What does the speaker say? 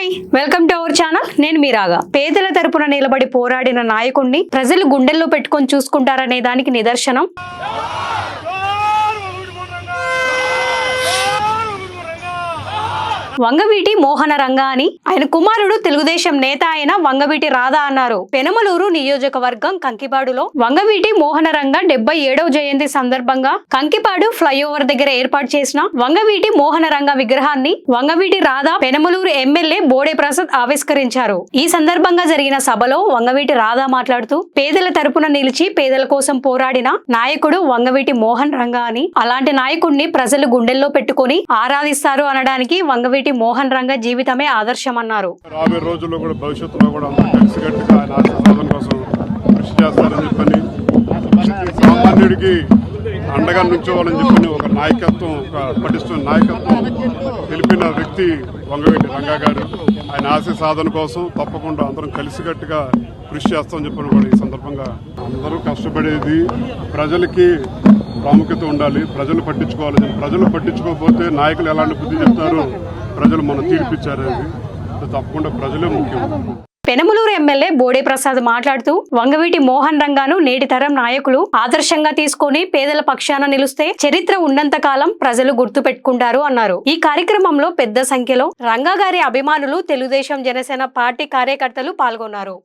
Hi welcome to our channel. నేను మీరాగా. పేదల తరపున నిలబడి పోరాడిన నాయకుడిని ప్రజలు గుండెల్లో పెట్టుకొని చూసుకుంటారనే దానికి నిదర్శనం వంగవీటి మోహన రంగా అని ఆయన కుమారుడు తెలుగుదేశం నేత అయిన వంగవీటి రాధా అన్నారు. పెనమలూరు నియోజకవర్గం కంకిపాడులో వంగవీటి మోహన రంగా 77వ జయంతి సందర్భంగా కంకిపాడు ఫ్లైఓవర్ దగ్గర ఏర్పాటు చేసిన వంగవీటి మోహన రంగా విగ్రహాన్ని వంగవీటి రాధా పెనమలూరు ఎమ్మెల్యే బోడే ప్రసాద్ ఆవిష్కరించారు. ఈ సందర్భంగా జరిగిన సభలో వంగవీటి రాధా మాట్లాడుతూ పేదల తరపున నిలిచి పేదల కోసం పోరాడిన నాయకుడు వంగవీటి మోహన్ రంగా అని, అలాంటి నాయకుడిని ప్రజలు గుండెల్లో పెట్టుకుని ఆరాధిస్తారు అనడానికి వంగవీటి మోహన్ రంగా జీవితమే ఆదర్శమన్నారు. రాబోయే రోజుల్లో కూడా భవిష్యత్తులో కూడా అందరూ కలిసికట్టుగా ఆయన ఆశయ సాధన కోసం కృషి చేస్తారని చెప్పని, సామాన్యుడికి అండగా నుంచోవాలని చెప్పని ఒక నాయకత్వం, ఒక పటిష్టమైన నాయకత్వం తెలిపిన వ్యక్తి వంగవీటి రంగా గారు. ఆయన ఆశయ సాధన కోసం తప్పకుండా అందరం కలిసికట్టుగా కృషి చేస్తామని చెప్పని కూడా ఈ సందర్భంగా అందరూ కష్టపడేది ప్రజలకి ప్రాముఖ్యత ఉండాలి, ప్రజలు పట్టించుకోవాలి. ప్రజలు పట్టించుకోకపోతే నాయకులు ఎలాంటి బుద్ధి చెప్తారు, ప్రజలు మనం తీర్పిచ్చారు. అది తప్పకుండా ప్రజలే ముఖ్యం. పెనమలూరు ఎమ్మెల్యే బోడే ప్రసాద్ మాట్లాడుతూ వంగవీటి మోహన్ రంగాను నేటి తరం నాయకులు ఆదర్శంగా తీసుకుని పేదల పక్షాన నిలుస్తే చరిత్ర ఉన్నంత కాలం ప్రజలు గుర్తు పెట్టుకుంటారు అన్నారు. ఈ కార్యక్రమంలో పెద్ద సంఖ్యలో రంగా గారి అభిమానులు, తెలుగుదేశం జనసేన పార్టీ కార్యకర్తలు పాల్గొన్నారు.